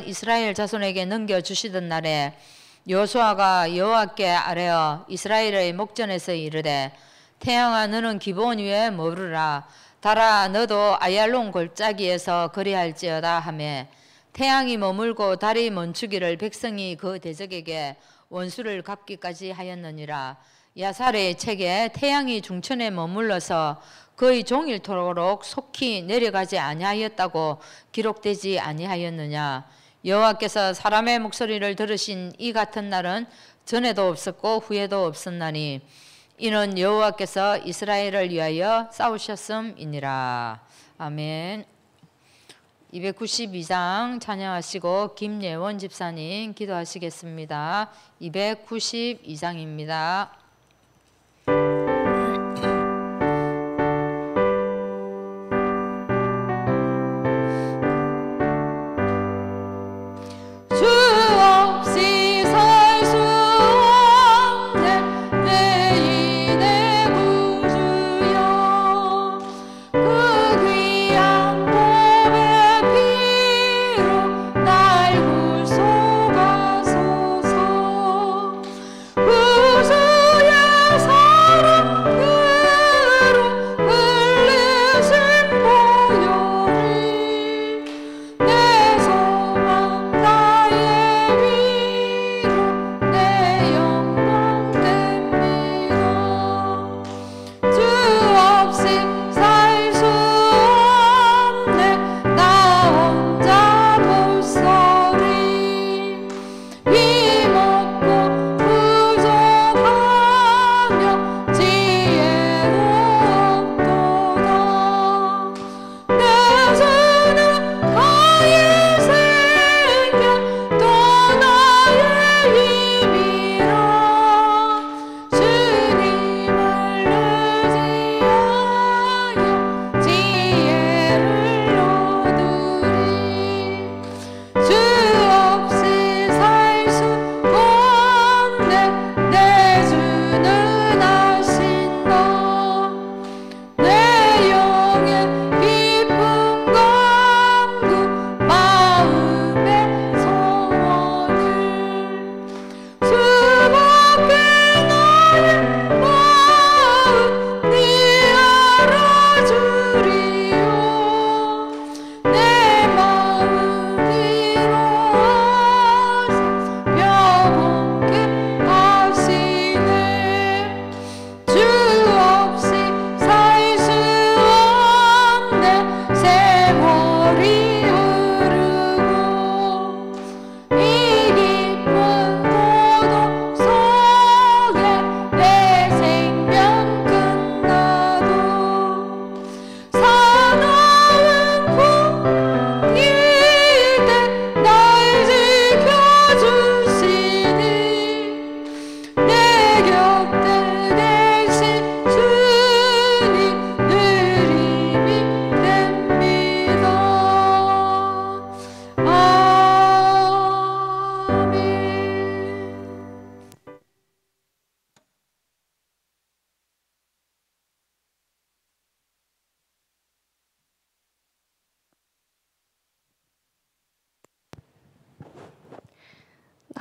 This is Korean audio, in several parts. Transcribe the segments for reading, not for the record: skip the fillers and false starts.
이스라엘 자손에게 넘겨주시던 날에 여호수아가 여호와께 아뢰어 이스라엘의 목전에서 이르되 태양아 너는 기브온 위에 머무르라 달아 너도 아얄론 골짜기에서 거리할지어다 하매 태양이 머물고 달이 멈추기를 백성이 그 대적에게 원수를 갚기까지 하였느니라. 야살의 책에 태양이 중천에 머물러서 거의 종일토록 속히 내려가지 아니하였다고 기록되지 아니하였느냐. 여호와께서 사람의 목소리를 들으신 이 같은 날은 전에도 없었고 후에도 없었나니 이는 여호와께서 이스라엘을 위하여 싸우셨음이니라. 아멘. 292장 찬양하시고 김예원 집사님 기도하시겠습니다. 292장입니다.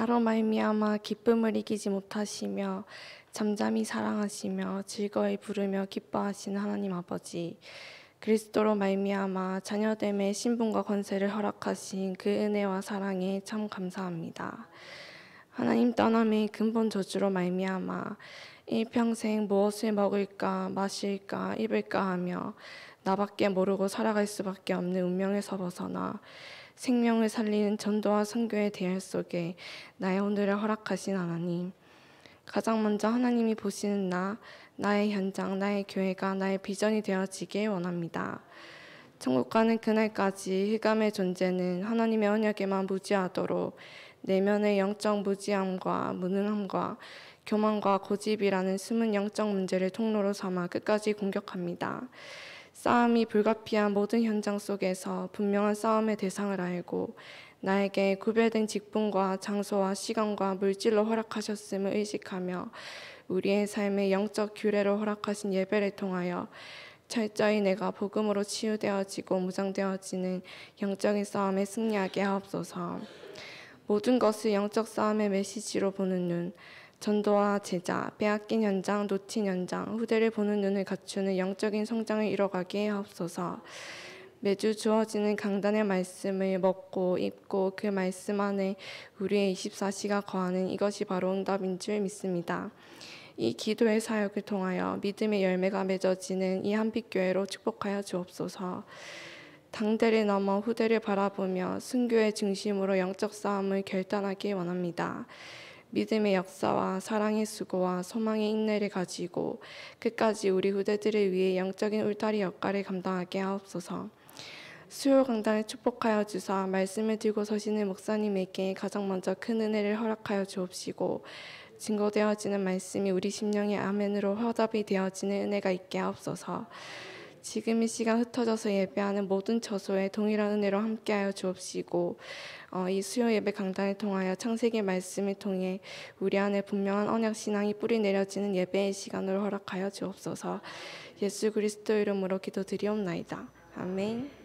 나로 말미암아 기쁨을 이기지 못하시며 잠잠히 사랑하시며 즐거이 부르며 기뻐하시는 하나님 아버지, 그리스도로 말미암아 자녀됨의 신분과 권세를 허락하신 그 은혜와 사랑에 참 감사합니다. 하나님 떠남의 근본 저주로 말미암아 일평생 무엇을 먹을까 마실까 입을까 하며 나밖에 모르고 살아갈 수밖에 없는 운명에서 벗어나 생명을 살리는 전도와 선교의 대열 속에 나의 오늘을 허락하신 하나님, 가장 먼저 하나님이 보시는 나의 현장, 나의 교회가 나의 비전이 되어지길 원합니다. 천국 가는 그날까지 흑암의 존재는 하나님의 언약에만 무지하도록 내면의 영적 무지함과 무능함과 교만과 고집이라는 숨은 영적 문제를 통로로 삼아 끝까지 공격합니다. 싸움이 불가피한 모든 현장 속에서 분명한 싸움의 대상을 알고 나에게 구별된 직분과 장소와 시간과 물질로 허락하셨음을 의식하며 우리의 삶의 영적 규례로 허락하신 예배를 통하여 철저히 내가 복음으로 치유되어지고 무장되어지는 영적인 싸움에 승리하게 하옵소서. 모든 것을 영적 싸움의 메시지로 보는 눈, 전도와 제자, 빼앗긴 현장, 놓친 현장, 후대를 보는 눈을 갖추는 영적인 성장을 이뤄가게 하옵소서. 매주 주어지는 강단의 말씀을 먹고 입고 그 말씀 안에 우리의 24시가 거하는 이것이 바로 응답인 줄 믿습니다. 이 기도의 사역을 통하여 믿음의 열매가 맺어지는 이 한빛교회로 축복하여 주옵소서. 당대를 넘어 후대를 바라보며 순교의 중심으로 영적 싸움을 결단하기 원합니다. 믿음의 역사와 사랑의 수고와 소망의 인내를 가지고 끝까지 우리 후대들을 위해 영적인 울타리 역할을 감당하게 하옵소서. 수요 강단을 축복하여 주사 말씀을 들고 서시는 목사님에게 가장 먼저 큰 은혜를 허락하여 주옵시고 증거되어지는 말씀이 우리 심령의 아멘으로 화답이 되어지는 은혜가 있게 하옵소서. 지금 이 시간 흩어져서 예배하는 모든 처소에 동일한 은혜로 함께하여 주옵시고 이 수요 예배 강단을 통하여 창세기 말씀을 통해 우리 안에 분명한 언약 신앙이 뿌리 내려지는 예배의 시간을 허락하여 주옵소서. 예수 그리스도 이름으로 기도드리옵나이다. 아멘.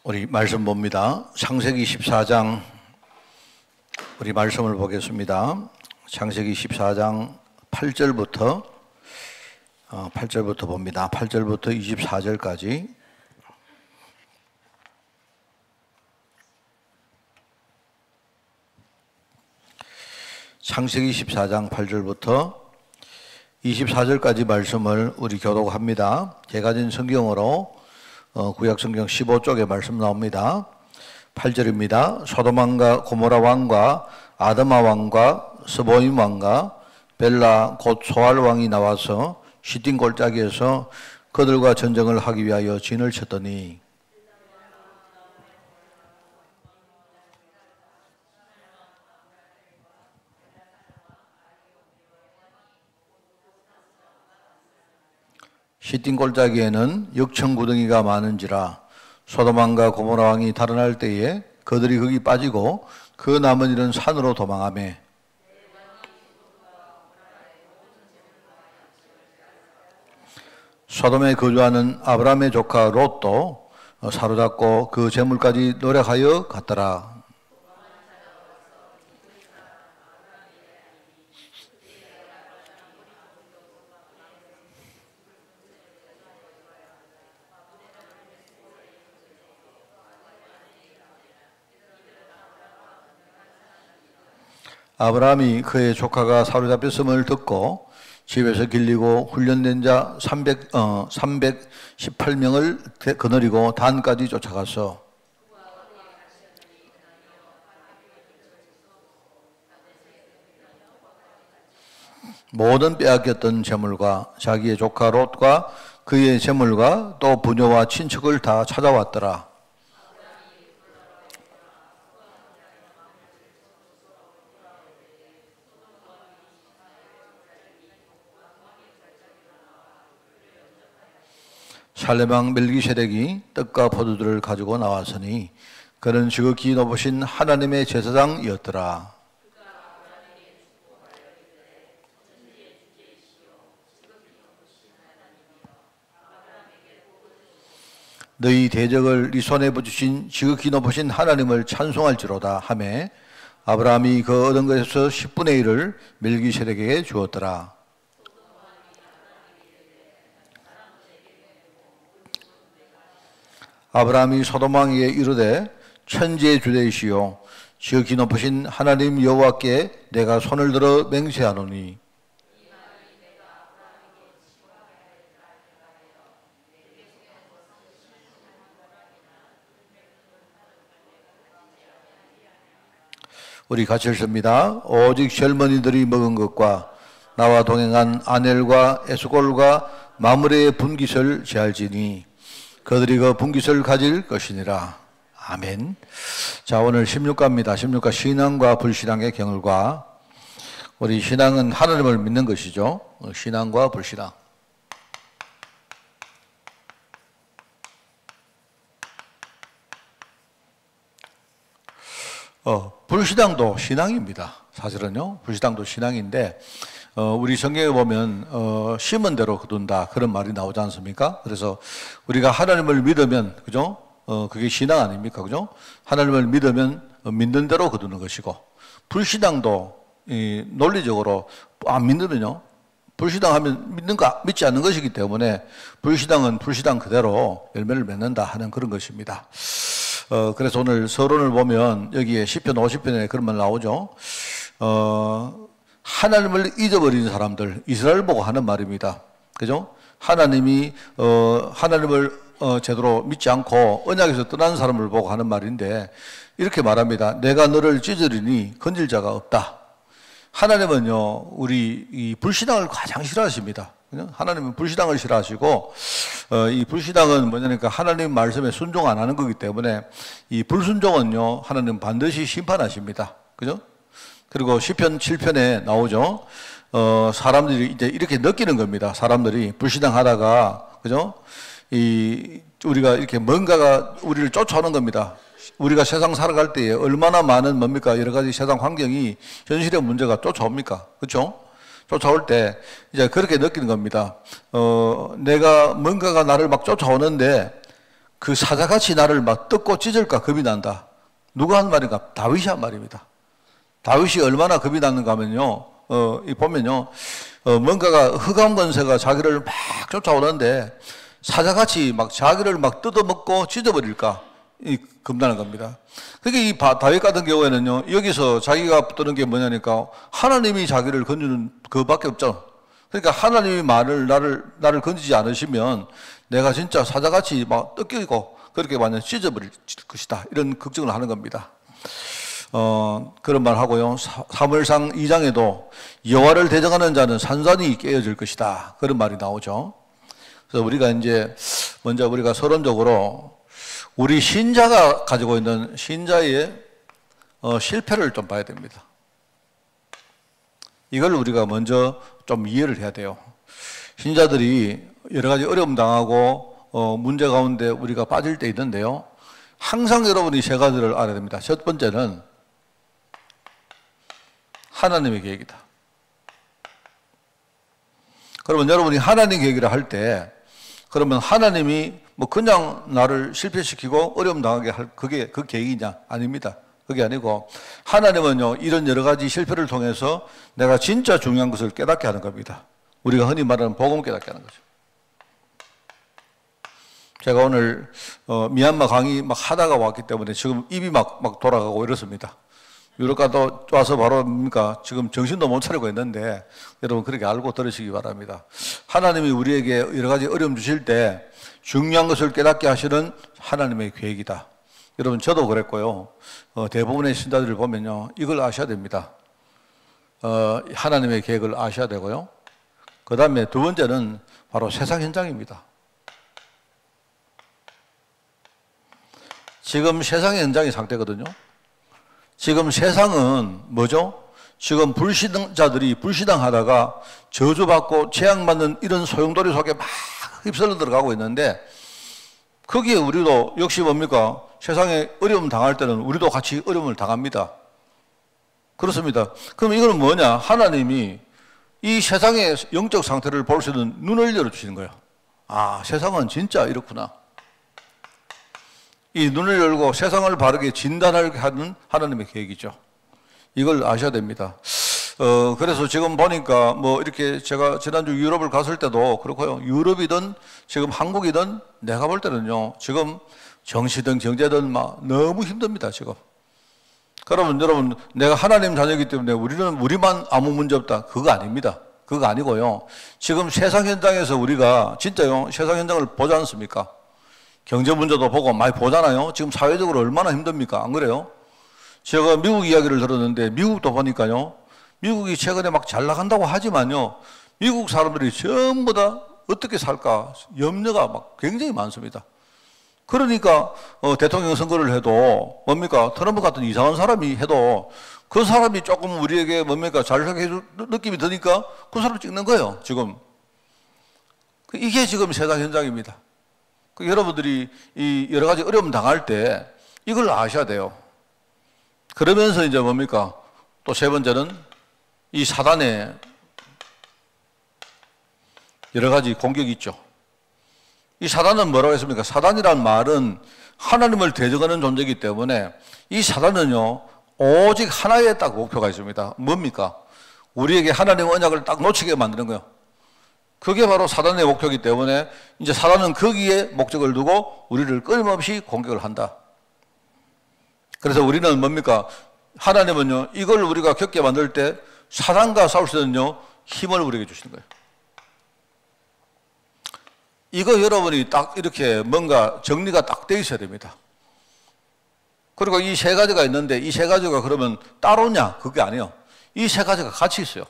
우리 말씀 봅니다. 창세기 14장 우리 말씀을 보겠습니다. 창세기 14장 8절부터 봅니다. 8절부터 24절까지. 창세기 14장 8절부터 24절까지 말씀을 우리 교독합니다. 제가 진 성경으로 구약 성경 15쪽에 말씀 나옵니다. 8절입니다. 소돔 왕과 고모라 왕과 아드마 왕과 스보임 왕과 벨라 곧 소알 왕이 나와서 시딘 골짜기에서 그들과 전쟁을 하기 위하여 진을 쳤더니 시딘 골짜기에는 역청구덩이가 많은지라 소돔 왕과 고모라 왕이 달아날 때에 그들이 거기 빠지고 그 남은 일은 산으로 도망하매 소돔에 거주하는 아브라함의 조카 롯도 사로잡고 그 재물까지 노력하여 갔더라. 아브라함이 그의 조카가 사로잡혔음을 듣고 집에서 길리고 훈련된 자 318명을 거느리고 단까지 쫓아가서 모든 빼앗겼던 재물과 자기의 조카 롯과 그의 재물과 또 부녀와 친척을 다 찾아왔더라. 살렘 왕 멜기세덱이 떡과 포도들을 가지고 나왔으니 그는 지극히 높으신 하나님의 제사장이었더라. 너희 대적을 네 손에 붙이신 지극히 높으신 하나님을 찬송할지로다 하매 아브라함이 그 얻은 것에서 10분의 1을 멜기세덱에게 주었더라. 아브라함이 소돔 왕에게 이르되 천지의 주되시오 지극히 높으신 하나님 여호와께 내가 손을 들어 맹세하노니 우리 같이 읽습니다. 오직 젊은이들이 먹은 것과 나와 동행한 아넬과 에스골과 마물의 분깃을 제할지니 그들이 그 분깃을 가질 것이니라. 아멘. 자, 오늘 16가입니다. 16가 신앙과 불신앙의 경을과. 우리 신앙은 하나님을 믿는 것이죠. 신앙과 불신앙. 불신앙도 신앙입니다. 사실은요. 불신앙도 신앙인데 우리 성경에 보면 심은 대로 거둔다 그런 말이 나오지 않습니까? 그래서 우리가 하나님을 믿으면 그죠? 그게 신앙 아닙니까? 그죠? 하나님을 믿으면 믿는 대로 거두는 것이고 불신앙도 논리적으로 안 믿으면요. 불신앙하면 믿지 않는 것이기 때문에 불신앙은 불신앙 그대로 열매를 맺는다 하는 그런 것입니다. 그래서 오늘 서론을 보면 여기에 시편 50편에 그런 말 나오죠. 하나님을 잊어버린 사람들, 이스라엘 보고 하는 말입니다. 그죠? 하나님이 하나님을 제대로 믿지 않고 언약에서 떠난 사람을 보고 하는 말인데 이렇게 말합니다. 내가 너를 찢으리니 건질 자가 없다. 하나님은요, 우리 이 불신앙을 가장 싫어하십니다. 하나님은 불신앙을 싫어하시고, 이 불신앙은 뭐냐니까 하나님 말씀에 순종 안 하는 거기 때문에 이 불순종은요, 하나님 반드시 심판하십니다. 그죠? 그리고 시편 7편에 나오죠. 사람들이 이제 이렇게 느끼는 겁니다. 사람들이 불신앙 하다가, 그죠? 우리가 이렇게 뭔가가 우리를 쫓아오는 겁니다. 우리가 세상 살아갈 때에 얼마나 많은 뭡니까? 여러 가지 세상 환경이 현실의 문제가 쫓아옵니까? 그렇죠? 쫓아올 때 이제 그렇게 느끼는 겁니다. 내가 뭔가가 나를 막 쫓아오는데 그 사자같이 나를 막 뜯고 찢을까 겁이 난다. 누가 한 말인가? 다윗이 한 말입니다. 다윗이 얼마나 겁이 났는가 하면요. 보면요. 뭔가가 흑암 권세가 자기를 막 쫓아오는데 사자같이 막 자기를 막 뜯어먹고 찢어버릴까? 겁나는 겁니다. 그게 이 다윗 같은 경우에는요, 여기서 자기가 뜨는 게 뭐냐니까, 하나님이 자기를 건지는 그밖에 없죠. 그러니까 하나님이 나를 건지지 않으시면 내가 진짜 사자같이 막 뜯기고 그렇게 완전 찢어버릴 것이다. 이런 걱정을 하는 겁니다. 그런 말 하고요. 사무엘상 2장에도 여호와를 대적하는 자는 산산이 깨어질 것이다. 그런 말이 나오죠. 그래서 우리가 이제 먼저 우리가 서론적으로 우리 신자가 가지고 있는 신자의 실패를 좀 봐야 됩니다. 이걸 우리가 먼저 좀 이해를 해야 돼요. 신자들이 여러 가지 어려움 당하고 문제 가운데 우리가 빠질 때 있는데요. 항상 여러분이 세 가지를 알아야 됩니다. 첫 번째는 하나님의 계획이다. 그러면 여러분이 하나님 계획이라 할 때 그러면 하나님이 뭐 그냥 나를 실패시키고 어려움 당하게 할 그게 그 계획이냐? 아닙니다. 그게 아니고 하나님은요 이런 여러 가지 실패를 통해서 내가 진짜 중요한 것을 깨닫게 하는 겁니다. 우리가 흔히 말하는 복음 깨닫게 하는 거죠. 제가 오늘 미얀마 강의 막 하다가 왔기 때문에 지금 입이 막 돌아가고 이렇습니다. 유럽 갔다 와서 바로 뭡니까? 지금 정신도 못 차리고 있는데 여러분 그렇게 알고 들으시기 바랍니다. 하나님이 우리에게 여러 가지 어려움 주실 때 중요한 것을 깨닫게 하시는 하나님의 계획이다. 여러분 저도 그랬고요. 대부분의 신자들을 보면요. 이걸 아셔야 됩니다. 하나님의 계획을 아셔야 되고요. 그 다음에 두 번째는 바로 세상 현장입니다. 지금 세상의 현장이 상태거든요. 지금 세상은 뭐죠? 지금 불신자들이 불신앙하다가 저주받고 재앙받는 이런 소용돌이 속에 막 휩쓸려 들어가고 있는데 거기에 우리도 역시 뭡니까? 세상에 어려움 당할 때는 우리도 같이 어려움을 당합니다. 그렇습니다. 그럼 이거는 뭐냐? 하나님이 이 세상의 영적 상태를 볼 수 있는 눈을 열어주시는 거예요. 아, 세상은 진짜 이렇구나. 이 눈을 열고 세상을 바르게 진단하게 하는 하나님의 계획이죠. 이걸 아셔야 됩니다. 그래서 지금 보니까 뭐 이렇게 제가 지난주 유럽을 갔을 때도 그렇고요. 유럽이든 지금 한국이든 내가 볼 때는요. 지금 정시든 경제든 막 너무 힘듭니다. 지금. 그러면 여러분 내가 하나님 자녀이기 때문에 우리만 아무 문제 없다. 그거 아닙니다. 그거 아니고요. 지금 세상 현장에서 우리가 진짜요. 세상 현장을 보지 않습니까? 경제 문제도 보고 많이 보잖아요. 지금 사회적으로 얼마나 힘듭니까? 안 그래요? 제가 미국 이야기를 들었는데 미국도 보니까요. 미국이 최근에 막 잘 나간다고 하지만요. 미국 사람들이 전부 다 어떻게 살까 염려가 막 굉장히 많습니다. 그러니까 대통령 선거를 해도 뭡니까? 트럼프 같은 이상한 사람이 해도 그 사람이 조금 우리에게 뭡니까? 잘 살게 느낌이 드니까 그 사람 찍는 거예요, 지금. 이게 지금 세상 현장입니다. 여러분들이 이 여러 가지 어려움 당할 때 이걸 아셔야 돼요. 그러면서 이제 뭡니까? 또 세 번째는 이 사단의 여러 가지 공격이 있죠. 이 사단은 뭐라고 했습니까? 사단이란 말은 하나님을 대적하는 존재이기 때문에 이 사단은요, 오직 하나의 딱 목표가 있습니다. 뭡니까? 우리에게 하나님의 언약을 딱 놓치게 만드는 거예요. 그게 바로 사단의 목표이기 때문에 이제 사단은 거기에 목적을 두고 우리를 끊임없이 공격을 한다. 그래서 우리는 뭡니까? 하나님은요, 이걸 우리가 겪게 만들 때 사단과 싸울 때는요, 힘을 우리에게 주시는 거예요. 이거 여러분이 딱 이렇게 뭔가 정리가 딱 돼 있어야 됩니다. 그리고 이 세 가지가 있는데 이 세 가지가 그러면 따로냐? 그게 아니에요. 이 세 가지가 같이 있어요.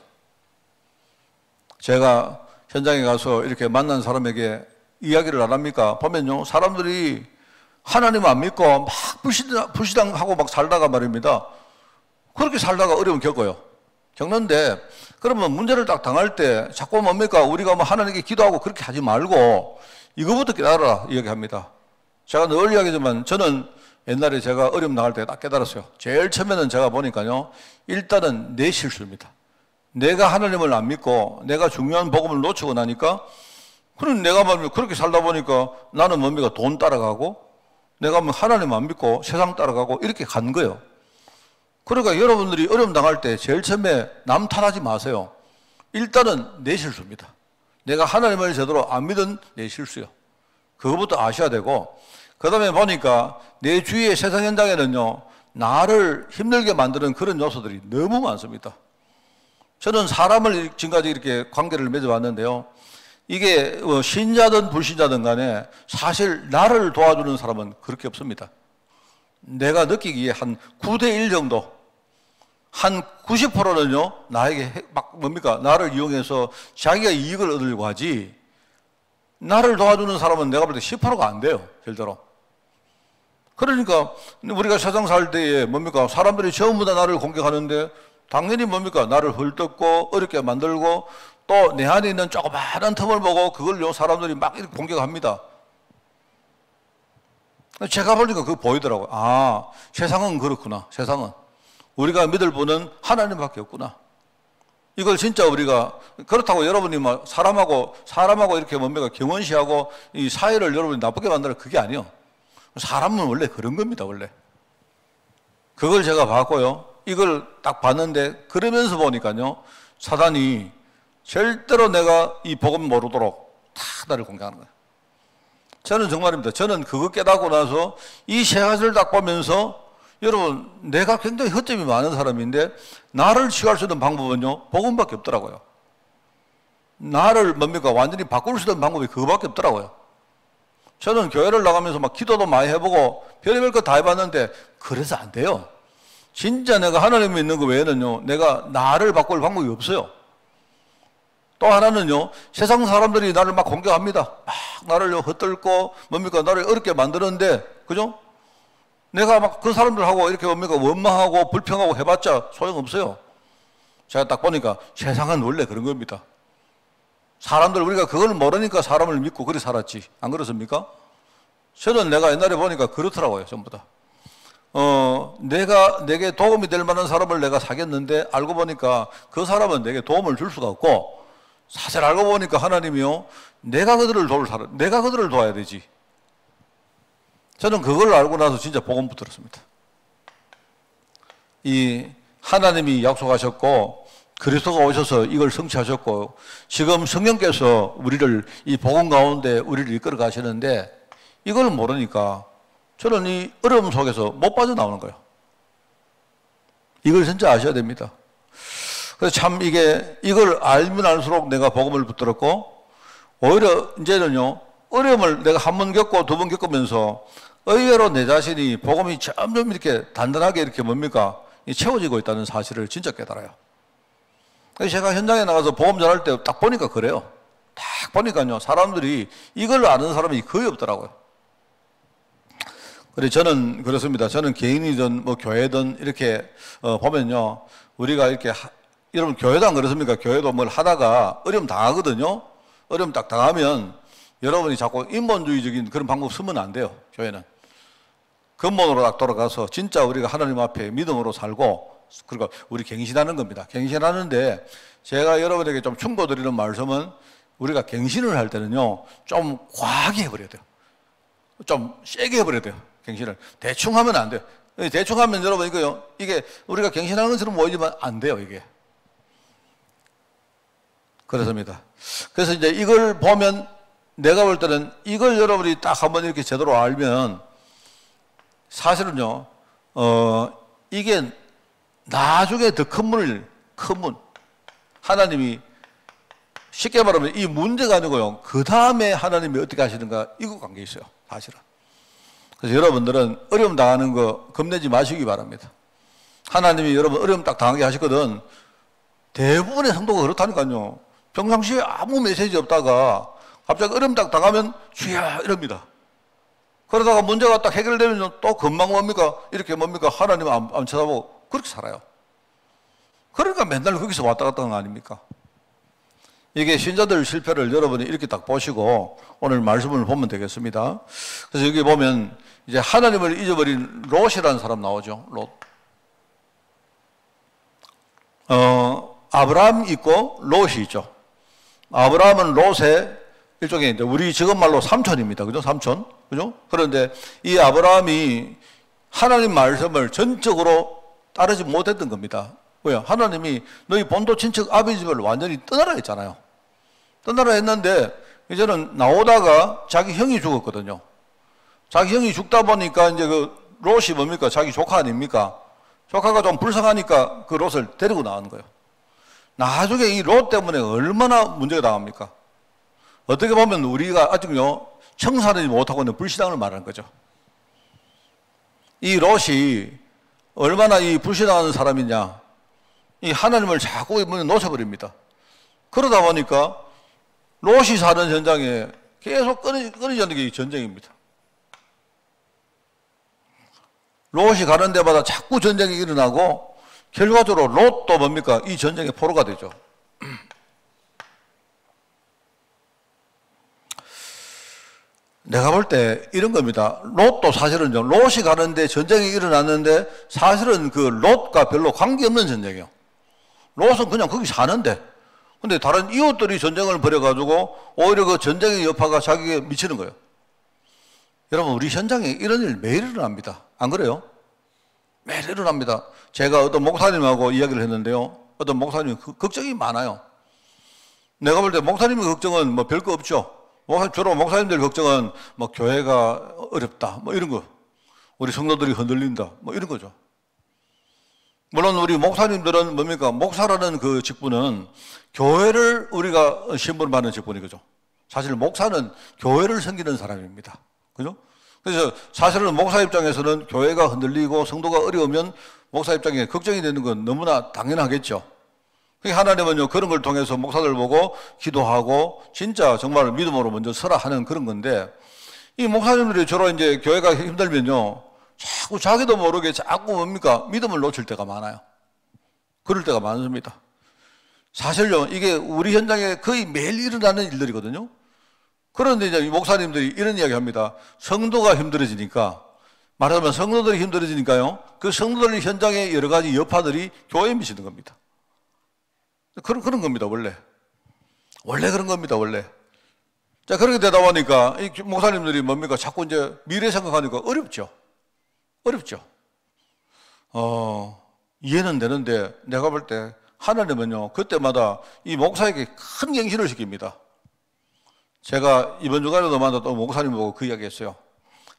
제가 현장에 가서 이렇게 만난 사람에게 이야기를 안 합니까? 보면요, 사람들이 하나님 안 믿고 막 불신앙하고 막 살다가 말입니다. 그렇게 살다가 어려움 겪어요. 겪는데, 그러면 문제를 딱 당할 때 자꾸 뭡니까? 우리가 뭐 하나님께 기도하고 그렇게 하지 말고 이거부터 깨달아라 이야기합니다. 제가 늘 이야기하지만 저는 옛날에 제가 어려움 당할 때 딱 깨달았어요. 제일 처음에는 제가 보니까요, 일단은 내 실수입니다. 내가 하나님을 안 믿고 내가 중요한 복음을 놓치고 나니까, 그럼 내가 그렇게 살다 보니까 나는 뭡니까? 돈 따라가고 내가 뭐 하나님 안 믿고 세상 따라가고 이렇게 간 거예요. 그러니까 여러분들이 어려움 당할 때 제일 처음에 남 탓하지 마세요. 일단은 내 실수입니다. 내가 하나님을 제대로 안 믿은 내 실수요. 그거부터 아셔야 되고, 그 다음에 보니까 내 주위의 세상 현장에는요, 나를 힘들게 만드는 그런 요소들이 너무 많습니다. 저는 사람을 지금까지 이렇게 관계를 맺어왔는데요, 이게 신자든 불신자든 간에 사실 나를 도와주는 사람은 그렇게 없습니다. 내가 느끼기에 한 9대1 정도, 한 90%는요, 나에게 막 뭡니까? 나를 이용해서 자기가 이익을 얻으려고 하지, 나를 도와주는 사람은 내가 볼 때 10%가 안 돼요, 절대로. 그러니까 우리가 세상 살 때에 뭡니까? 사람들이 전부 다 나를 공격하는데 당연히 뭡니까? 나를 헐뜯고 어렵게 만들고 또 내 안에 있는 조그마한 틈을 보고 그걸요, 사람들이 막 이렇게 공격합니다. 제가 보니까 그거 보이더라고요. 아, 세상은 그렇구나. 세상은. 우리가 믿을 분은 하나님밖에 없구나. 이걸 진짜 우리가, 그렇다고 여러분이 막 사람하고 이렇게 뭡니까? 경원시하고 이 사회를 여러분이 나쁘게 만들어, 그게 아니에요. 사람은 원래 그런 겁니다, 원래. 그걸 제가 봤고요. 이걸 딱 봤는데, 그러면서 보니까요, 사단이 절대로 내가 이 복음 모르도록 다 나를 공격하는 거예요. 저는 정말입니다. 저는 그거 깨닫고 나서 이 세 가지를 딱 보면서, 여러분, 내가 굉장히 허점이 많은 사람인데 나를 치유할 수 있는 방법은요, 복음밖에 없더라고요. 나를 뭡니까? 완전히 바꿀 수 있는 방법이 그거밖에 없더라고요. 저는 교회를 나가면서 막 기도도 많이 해보고 별의별 거 다 해봤는데 그래서 안 돼요. 진짜 내가 하나님 믿는 거 외에는요, 내가 나를 바꿀 방법이 없어요. 또 하나는요, 세상 사람들이 나를 막 공격합니다. 막 나를 헛들고 뭡니까? 나를 어렵게 만드는데, 그죠? 내가 막 그 사람들하고 이렇게 뭡니까? 원망하고 불평하고 해봤자 소용없어요. 제가 딱 보니까 세상은 원래 그런 겁니다. 사람들, 우리가 그걸 모르니까 사람을 믿고 그리 살았지. 안 그렇습니까? 저는 내가 옛날에 보니까 그렇더라고요, 전부 다. 내게 도움이 될 만한 사람을 내가 사귀었는데 알고 보니까 그 사람은 내게 도움을 줄 수가 없고, 사실 알고 보니까 하나님이요, 내가 그들을 도와야 되지. 저는 그걸 알고 나서 진짜 복음 붙들었습니다. 이 하나님이 약속하셨고 그리스도가 오셔서 이걸 성취하셨고 지금 성령께서 우리를 이 복음 가운데 우리를 이끌어 가시는데 이걸 모르니까 저는 이 어려움 속에서 못 빠져나오는 거예요. 이걸 진짜 아셔야 됩니다. 그래서 참 이걸 알면 알수록 내가 복음을 붙들었고 오히려 이제는요, 어려움을 내가 한 번 겪고 두 번 겪으면서 의외로 내 자신이 복음이 점점 이렇게 단단하게 이렇게 뭡니까? 채워지고 있다는 사실을 진짜 깨달아요. 그래서 제가 현장에 나가서 복음 전할 때 딱 보니까 그래요. 딱 보니까요, 사람들이 이걸 아는 사람이 거의 없더라고요. 그래, 저는 그렇습니다. 저는 개인이든 뭐 교회든 이렇게 보면요, 우리가 이렇게 여러분 교회도 안 그렇습니까? 교회도 뭘 하다가 어려움 당하거든요. 어려움 딱 당하면 여러분이 자꾸 인본주의적인 그런 방법 쓰면 안 돼요. 교회는 근본으로 딱 돌아가서 진짜 우리가 하나님 앞에 믿음으로 살고, 그리고 우리 갱신하는 겁니다. 갱신하는데 제가 여러분에게 좀 충고드리는 말씀은, 우리가 갱신을 할 때는요, 좀 과하게 해버려야 돼요. 좀 세게 해버려야 돼요. 갱신을 대충 하면 안 돼요. 대충 하면 여러분 이게 우리가 갱신하는 것처럼 보이지만 안 돼요, 이게. 그렇습니다. 그래서 이제 이걸 보면, 내가 볼 때는 이걸 여러분이 딱 한번 이렇게 제대로 알면 사실은요, 이게 나중에 더 큰 문, 하나님이 쉽게 말하면 이 문제가 아니고요, 그 다음에 하나님이 어떻게 하시는가, 이거 관계 있어요, 사실은. 그래서 여러분들은 어려움 당하는 거 겁내지 마시기 바랍니다. 하나님이 여러분 어려움 딱 당하게 하시거든. 대부분의 성도가 그렇다니까요. 평상시에 아무 메시지 없다가 갑자기 어려움 딱 당하면 주야 이럽니다. 그러다가 문제가 딱 해결되면 또 금방 뭡니까? 이렇게 뭡니까? 하나님 안 쳐다보고 그렇게 살아요. 그러니까 맨날 거기서 왔다 갔다 하는 거 아닙니까? 이게 신자들 실패를 여러분이 이렇게 딱 보시고 오늘 말씀을 보면 되겠습니다. 그래서 여기 보면 이제 하나님을 잊어버린 롯이라는 사람 나오죠. 롯. 아브라함 있고 롯이 있죠. 아브라함은 롯의 일종의 우리 지금 말로 삼촌입니다. 그죠? 삼촌. 그죠? 그런데 이 아브라함이 하나님 말씀을 전적으로 따르지 못했던 겁니다. 왜요? 하나님이 너희 본토 친척 아비 집을 완전히 떠나라 했잖아요. 떠나라 했는데 이제는 나오다가 자기 형이 죽었거든요. 자기 형이 죽다 보니까 이제 그 롯이 뭡니까? 자기 조카 아닙니까? 조카가 좀 불쌍하니까 그 롯을 데리고 나가는 거예요. 나중에 이 롯 때문에 얼마나 문제가 당합니까? 어떻게 보면 우리가 아직요, 청산하지 못하고 있는 불신앙을 말하는 거죠. 이 롯이 얼마나 이 불신앙하는 사람이냐, 이 하나님을 자꾸 놓쳐버립니다. 그러다 보니까 롯이 사는 현장에 계속 끊이지 않는 게 이 전쟁입니다. 롯이 가는 데마다 자꾸 전쟁이 일어나고 결과적으로 롯도 뭡니까? 이 전쟁의 포로가 되죠. 내가 볼 때 이런 겁니다. 롯도 사실은요, 롯이 가는데 전쟁이 일어났는데 사실은 그 롯과 별로 관계없는 전쟁이에요. 롯은 그냥 거기 사는데, 근데 다른 이웃들이 전쟁을 벌여가지고 오히려 그 전쟁의 여파가 자기에게 미치는 거예요. 여러분, 우리 현장에 이런 일 매일 일어납니다. 안 그래요? 매일 일어납니다. 제가 어떤 목사님하고 이야기를 했는데요, 어떤 목사님이 걱정이 많아요. 내가 볼 때 목사님의 걱정은 뭐 별거 없죠. 주로 목사님들 걱정은 뭐 교회가 어렵다, 뭐 이런 거, 우리 성도들이 흔들린다, 뭐 이런 거죠. 물론 우리 목사님들은 뭡니까? 목사라는 그 직분은 교회를 우리가 신분을 받는 직분이죠. 사실 목사는 교회를 섬기는 사람입니다. 그죠? 그래서 사실은 목사 입장에서는 교회가 흔들리고 성도가 어려우면 목사 입장에 걱정이 되는 건 너무나 당연하겠죠. 하나님은요, 그런 걸 통해서 목사들 보고 기도하고 진짜 정말 믿음으로 먼저 서라 하는 그런 건데, 이 목사님들이 주로 이제 교회가 힘들면요, 자꾸 자기도 모르게 자꾸 뭡니까? 믿음을 놓칠 때가 많아요. 그럴 때가 많습니다. 사실요, 이게 우리 현장에 거의 매일 일어나는 일들이거든요. 그런데 이제 목사님들이 이런 이야기 합니다. 성도가 힘들어지니까, 말하자면 성도들이 힘들어지니까요, 그 성도들 현장의 여러 가지 여파들이 교회에 미치는 겁니다. 그런 겁니다, 원래. 원래 그런 겁니다, 원래. 자, 그렇게 되다 보니까 이 목사님들이 뭡니까? 자꾸 이제 미래 생각하니까 어렵죠. 어렵죠. 이해는 되는데 내가 볼 때 하나님은요, 그때마다 이 목사에게 큰 갱신을 시킵니다. 제가 이번 주간에도 만났던 목사님 보고 그 이야기 했어요.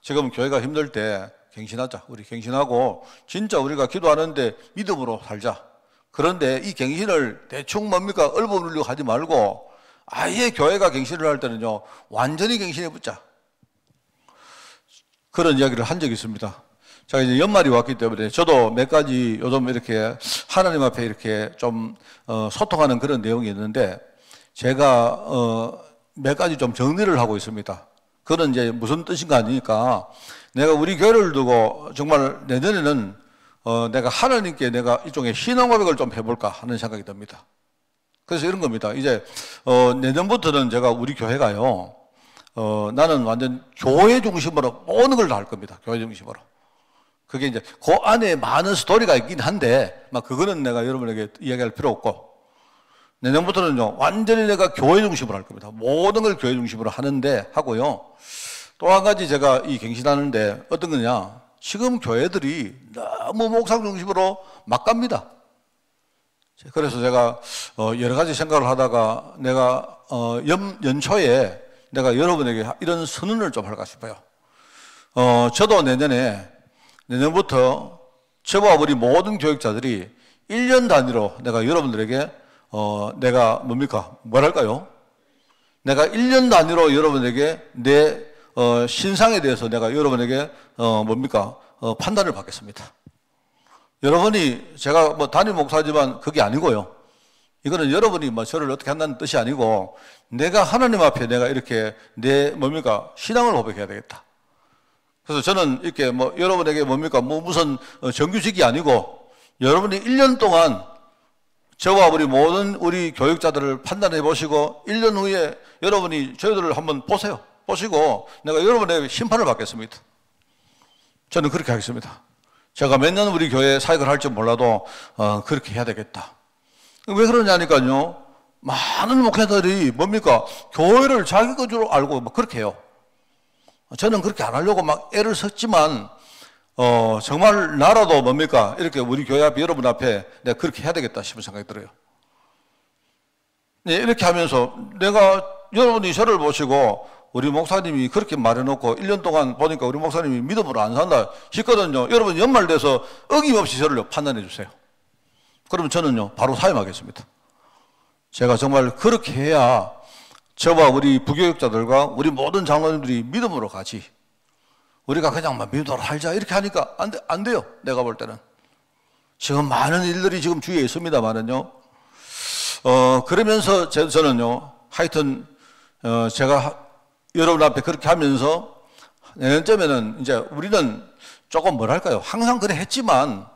지금 교회가 힘들 때 갱신하자. 우리 갱신하고 진짜 우리가 기도하는데 믿음으로 살자. 그런데 이 갱신을 대충 뭡니까? 얼버무리려고 하지 말고 아예 교회가 갱신을 할 때는요, 완전히 갱신해 붙자. 그런 이야기를 한 적이 있습니다. 자, 이제 연말이 왔기 때문에 저도 몇 가지 요즘 이렇게 하나님 앞에 이렇게 좀 소통하는 그런 내용이 있는데, 제가 몇 가지 좀 정리를 하고 있습니다. 그건 이제 무슨 뜻인가 하니까 내가 우리 교회를 두고 정말 내년에는 내가 하나님께 내가 일종의 신앙 고백을 좀 해볼까 하는 생각이 듭니다. 그래서 이런 겁니다. 이제 내년부터는 제가 우리 교회가요, 나는 완전 교회 중심으로 모든 걸 다 할 겁니다. 교회 중심으로. 그게 이제 그 안에 많은 스토리가 있긴 한데 막 그거는 내가 여러분에게 이야기할 필요 없고, 내년부터는요 완전히 내가 교회 중심으로 할 겁니다. 모든 걸 교회 중심으로 하는데 하고요. 또 한 가지 제가 이 갱신하는데 어떤 거냐, 지금 교회들이 너무 목상 중심으로 막 갑니다. 그래서 제가 여러 가지 생각을 하다가 내가 연초에 내가 여러분에게 이런 선언을 좀 할까 싶어요. 저도 내년부터 저와 우리 모든 교육자들이 1년 단위로 내가 여러분들에게 내가 뭡니까? 뭐랄까요? 내가 1년 단위로 여러분에게 내 신상에 대해서 내가 여러분에게 뭡니까? 판단을 받겠습니다. 여러분이, 제가 뭐 담임 목사지만 그게 아니고요. 이거는 여러분이 뭐 저를 어떻게 한다는 뜻이 아니고, 내가 하나님 앞에 내가 이렇게 내 뭡니까? 신앙을 고백해야 되겠다. 그래서 저는 이렇게 뭐 여러분에게 뭡니까? 뭐 무슨 정규직이 아니고, 여러분이 1년 동안 저와 우리 모든 우리 교육자들을 판단해 보시고 1년 후에 여러분이 저희들을 한번 보세요. 보시고 내가 여러분에게 심판을 받겠습니다. 저는 그렇게 하겠습니다. 제가 몇 년 우리 교회 사역을 할지 몰라도 그렇게 해야 되겠다. 왜 그러냐니까요, 많은 목회자들이 뭡니까? 교회를 자기 거주로 알고 막 그렇게 해요. 저는 그렇게 안 하려고 막 애를 썼지만 정말 나라도 뭡니까? 이렇게 우리 교회 앞에, 여러분 앞에 내가 그렇게 해야 되겠다 싶은 생각이 들어요. 네, 이렇게 하면서 내가, 여러분이 저를 보시고 우리 목사님이 그렇게 말해놓고 1년 동안 보니까 우리 목사님이 믿음으로 안 산다 싶거든요. 여러분 연말 돼서 어김없이 저를 판단해 주세요. 그러면 저는요 바로 사임하겠습니다. 제가 정말 그렇게 해야 저와 우리 부교육자들과 우리 모든 장로님들이 믿음으로 가지, 우리가 그냥 막 믿음으로 살자 이렇게 하니까 안 돼요. 내가 볼 때는 지금 많은 일들이 지금 주위에 있습니다만은요. 그러면서 저는요 하여튼 제가 여러분 앞에 그렇게 하면서 내년쯤에는 이제 우리는 조금 뭐랄까요, 항상 그래 했지만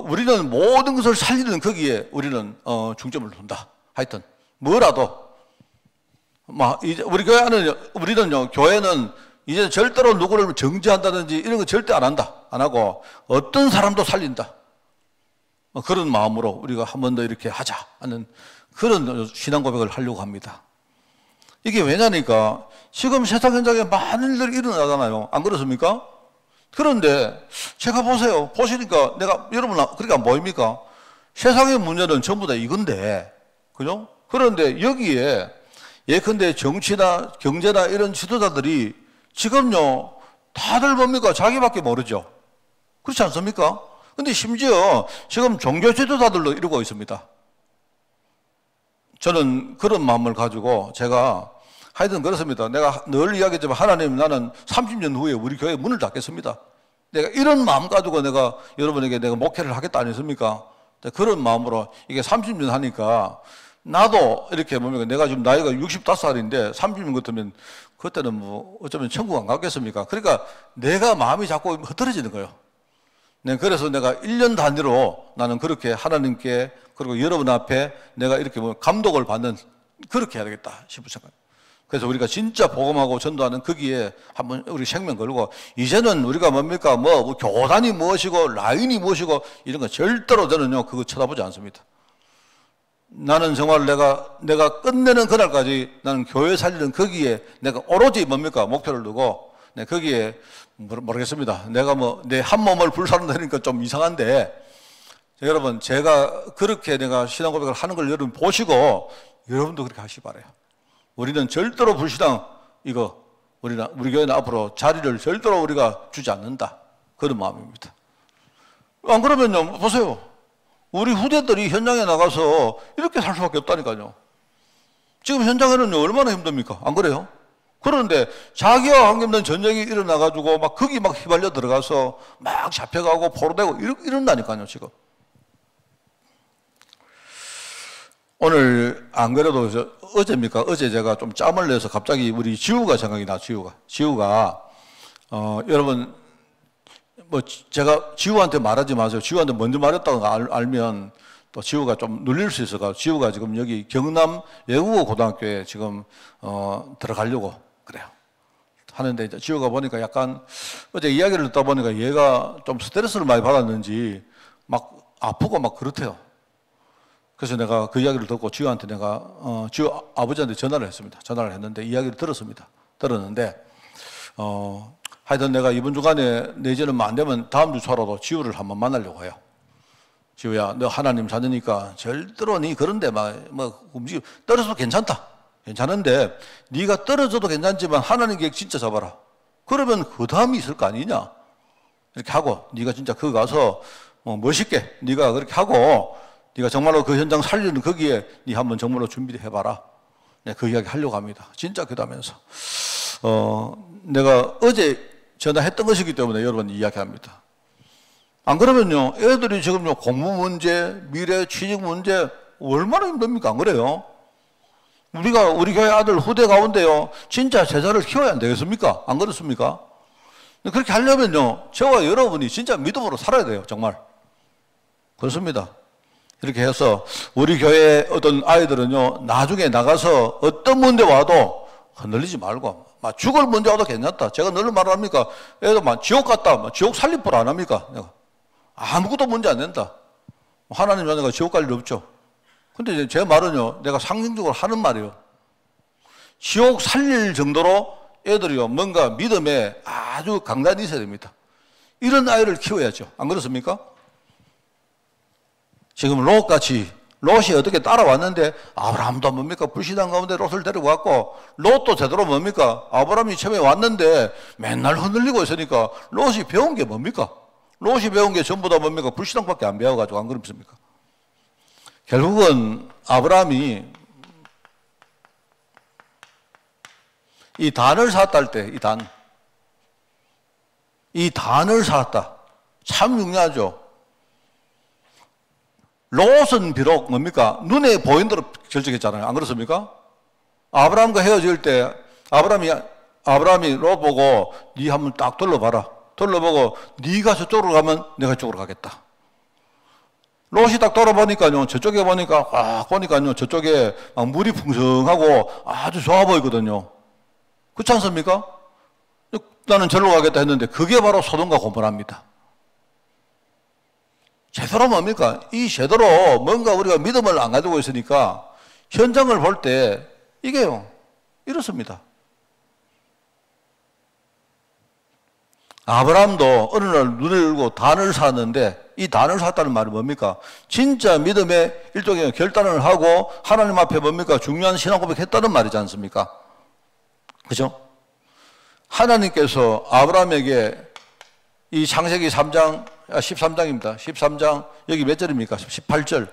우리는 모든 것을 살리는 거기에 우리는 중점을 둔다. 하여튼 뭐라도 막 이제 우리 교회 안에 우리는요, 교회는 이제 절대로 누구를 정죄한다든지 이런 거 절대 안 한다. 안 하고 어떤 사람도 살린다. 그런 마음으로 우리가 한 번 더 이렇게 하자 하는 그런 신앙 고백을 하려고 합니다. 이게 왜냐니까 지금 세상 현장에 많은 일들이 일어나잖아요. 안 그렇습니까? 그런데 제가 보시니까 내가 여러분 그렇게 안 보입니까? 세상의 문제는 전부 다 이건데, 그죠? 그런데 여기에 예컨대 정치나 경제나 이런 지도자들이 지금요 다들 뭡니까? 자기밖에 모르죠. 그렇지 않습니까? 근데 심지어 지금 종교 지도자들도 이러고 있습니다. 저는 그런 마음을 가지고 제가 하여튼 그렇습니다. 내가 늘 이야기했지만 하나님, 나는 30년 후에 우리 교회 문을 닫겠습니다. 내가 이런 마음 가지고 내가 여러분에게 내가 목회를 하겠다 아니습니까? 그런 마음으로 이게 30년 하니까 나도 이렇게 보면 내가 지금 나이가 65살인데 30년 같으면 그때는 뭐 어쩌면 천국 안 가겠습니까? 그러니까 내가 마음이 자꾸 흐트러지는 거예요. 네, 그래서 내가 1년 단위로 나는 그렇게 하나님께 그리고 여러분 앞에 내가 이렇게 뭐 감독을 받는 그렇게 해야 되겠다 싶은 생각. 그래서 우리가 진짜 복음하고 전도하는 거기에 한번 우리 생명 걸고, 이제는 우리가 뭡니까? 뭐 교단이 무엇이고 라인이 무엇이고 이런 거 절대로 저는요 그거 쳐다보지 않습니다. 나는 정말 내가 끝내는 그날까지 나는 교회 살리는 거기에 내가 오로지 뭡니까? 목표를 두고 네, 거기에 모르겠습니다. 내가 뭐 내 한 몸을 불사른다니까 좀 이상한데, 여러분 제가 그렇게 내가 신앙 고백을 하는 걸 여러분 보시고 여러분도 그렇게 하시기 바라요. 우리는 절대로 불신앙 이거 우리 교회는 앞으로 자리를 절대로 우리가 주지 않는다. 그런 마음입니다. 안 그러면요 보세요. 우리 후대들이 현장에 나가서 이렇게 살 수밖에 없다니까요. 지금 현장에는요 얼마나 힘듭니까? 안 그래요? 그런데 자기와 관계없는 전쟁이 일어나가지고 막 거기 막 휘발려 들어가서 막 잡혀가고 포로되고 이런다니까요 지금. 오늘 안 그래도 어제입니까? 어제 제가 좀 짬을 내서 갑자기 우리 지우가 생각이 나, 지우가, 여러분, 뭐, 제가 지우한테 말하지 마세요. 지우한테 먼저 말했다고 알면 또 지우가 좀 눌릴 수 있어서 지우가 지금 여기 경남 외국어 고등학교에 지금, 들어가려고 그래요. 하는데 이제 지우가 보니까 약간 어제 이야기를 듣다 보니까 얘가 좀 스트레스를 많이 받았는지 막 아프고 막 그렇대요. 그래서 내가 그 이야기를 듣고 지우한테 내가 지우 아버지한테 전화를 했습니다. 전화를 했는데 이야기를 들었습니다. 들었는데 하여튼 내가 이번 주간에 내지는 안 되면 다음 주 초라도 지우를 한번 만나려고 해요. 지우야, 너 하나님 자녀니까 절대로 니 그런데 막 움직임 떨어져도 괜찮다. 괜찮은데 네가 떨어져도 괜찮지만 하나님 계획 진짜 잡아라. 그러면 그 다음이 있을 거 아니냐. 이렇게 하고 네가 진짜 거기 가서 멋있게 네가 그렇게 하고 네가 정말로 그 현장 살리는 거기에 네 한번 정말로 준비를 해봐라. 그 이야기 하려고 합니다. 진짜 기도하면서. 내가 어제 전화했던 것이기 때문에 여러분 이야기합니다. 안 그러면요, 애들이 지금요, 공부 문제, 미래, 취직 문제, 얼마나 힘듭니까? 안 그래요? 우리가 우리 교회 아들 후대 가운데요, 진짜 제자를 키워야 안 되겠습니까? 안 그렇습니까? 그렇게 하려면요, 저와 여러분이 진짜 믿음으로 살아야 돼요, 정말. 그렇습니다. 이렇게 해서 우리 교회 어떤 아이들은요, 나중에 나가서 어떤 문제 와도 흔들리지 말고, 막 죽을 문제 와도 괜찮다. 제가 늘 말합니까? 애들 막 지옥 갔다, 막 지옥 살릴 뻔 안 합니까? 아무것도 문제 안 된다. 하나님 자녀가 지옥 갈 일 없죠. 근데 제 말은요, 내가 상징적으로 하는 말이에요. 지옥 살릴 정도로 애들이요, 뭔가 믿음에 아주 강단이 있어야 됩니다. 이런 아이를 키워야죠. 안 그렇습니까? 지금 롯같이, 롯이 어떻게 따라왔는데, 아브라함도 뭡니까? 불신앙 가운데 롯을 데리고 왔고, 롯도 제대로 뭡니까? 아브라함이 처음에 왔는데 맨날 흔들리고 있으니까 롯이 배운 게 뭡니까? 롯이 배운 게 전부 다 뭡니까? 불신앙밖에 안 배워가지고 안 그렇습니까? 결국은 아브라함이 이 단을 샀다 할 때, 이 단을 샀다. 참 중요하죠. 롯은 비록 뭡니까? 눈에 보이는 대로 결정했잖아요. 안 그렇습니까? 아브라함과 헤어질 때 아브라함이 롯 보고 네 한번 딱 둘러봐라. 둘러보고 네가 저쪽으로 가면 내가 이쪽으로 가겠다. 롯이 딱 돌아보니까요, 저쪽에 보니까요, 저쪽에 물이 풍성하고 아주 좋아 보이거든요. 그렇지 않습니까? 나는 절로 가겠다 했는데 그게 바로 소돔과 고모라입니다. 제대로 뭡니까? 이 제대로 뭔가 우리가 믿음을 안 가지고 있으니까 현장을 볼 때 이게요, 이렇습니다. 아브라함도 어느 날 눈을 열고 단을 샀는데 이 단을 샀다는 말이 뭡니까? 진짜 믿음의 일종의 결단을 하고 하나님 앞에 뭡니까? 중요한 신앙 고백했다는 말이지 않습니까? 그죠? 하나님께서 아브라함에게 이 창세기 13장입니다. 13장, 여기 몇 절입니까? 18절.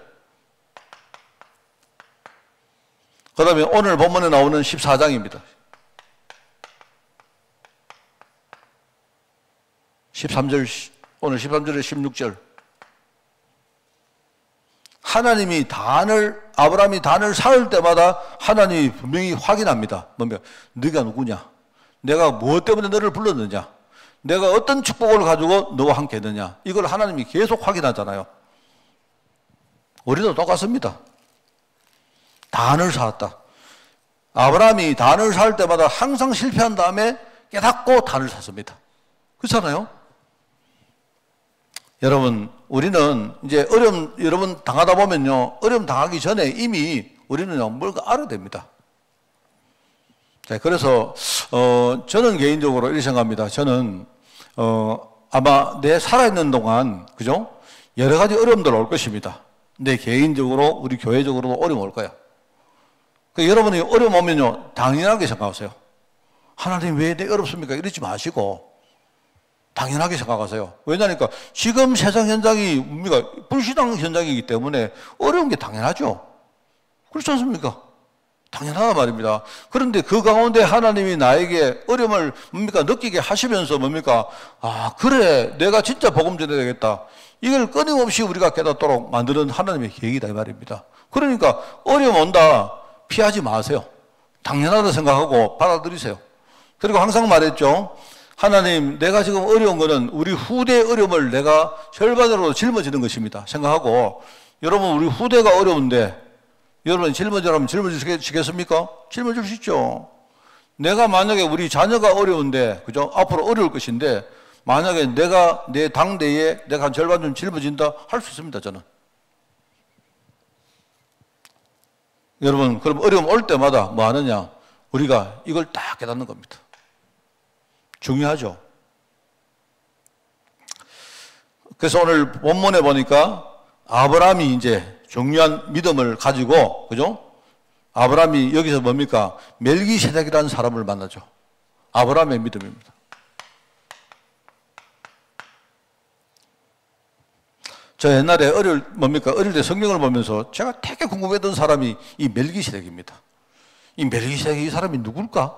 그 다음에 오늘 본문에 나오는 14장입니다. 13절, 오늘 13절에 16절. 하나님이 아브라함이 단을 쌓을 때마다 하나님이 분명히 확인합니다. 뭡니까? 네가 누구냐? 내가 무엇 때문에 너를 불렀느냐? 내가 어떤 축복을 가지고 너와 함께 했느냐? 이걸 하나님이 계속 확인하잖아요. 우리도 똑같습니다. 단을 쌓았다. 아브라함이 단을 쌓을 때마다 항상 실패한 다음에 깨닫고 단을 쌓습니다. 그렇잖아요? 여러분, 우리는 이제 어려움 여러분 당하다 보면요, 어려움 당하기 전에 이미 우리는요, 뭔가 알아야 됩니다. 자, 그래서 저는 개인적으로 이렇게 생각합니다. 저는 아마 내 살아있는 동안, 그죠? 여러 가지 어려움들 올 것입니다. 내 개인적으로, 우리 교회적으로도 어려움 올 거야. 여러분이 어려움 오면요, 당연하게 생각하세요. 하나님 왜 내 어렵습니까? 이러지 마시고 당연하게 생각하세요. 왜냐니까 지금 세상 현장이 뭡니까? 불신앙 현장이기 때문에 어려운 게 당연하죠. 그렇지 않습니까? 당연하단 말입니다. 그런데 그 가운데 하나님이 나에게 어려움을 뭡니까? 느끼게 하시면서 뭡니까? 아, 그래, 내가 진짜 복음 전해야 되겠다. 이걸 끊임없이 우리가 깨닫도록 만드는 하나님의 계획이다 이 말입니다. 그러니까 어려움 온다 피하지 마세요. 당연하다 생각하고 받아들이세요. 그리고 항상 말했죠. 하나님, 내가 지금 어려운 거는 우리 후대의 어려움을 내가 절반으로 짊어지는 것입니다. 생각하고, 여러분, 우리 후대가 어려운데, 여러분 짊어지라면 짊어지시겠습니까? 짊어질 수 있죠. 내가 만약에 우리 자녀가 어려운데, 그죠? 앞으로 어려울 것인데, 만약에 내가 내 당대에 내가 한 절반 좀 짊어진다? 할 수 있습니다, 저는. 여러분, 그럼 어려움 올 때마다 뭐 하느냐? 우리가 이걸 딱 깨닫는 겁니다. 중요하죠. 그래서 오늘 본문에 보니까 아브라함이 이제 중요한 믿음을 가지고, 그죠? 아브라함이 여기서 뭡니까? 멜기세덱이라는 사람을 만나죠. 아브라함의 믿음입니다. 저 옛날에 어릴 때 성경을 보면서 제가 되게 궁금했던 사람이 이 멜기세덱입니다. 이 멜기세덱이 이 사람이 누굴까?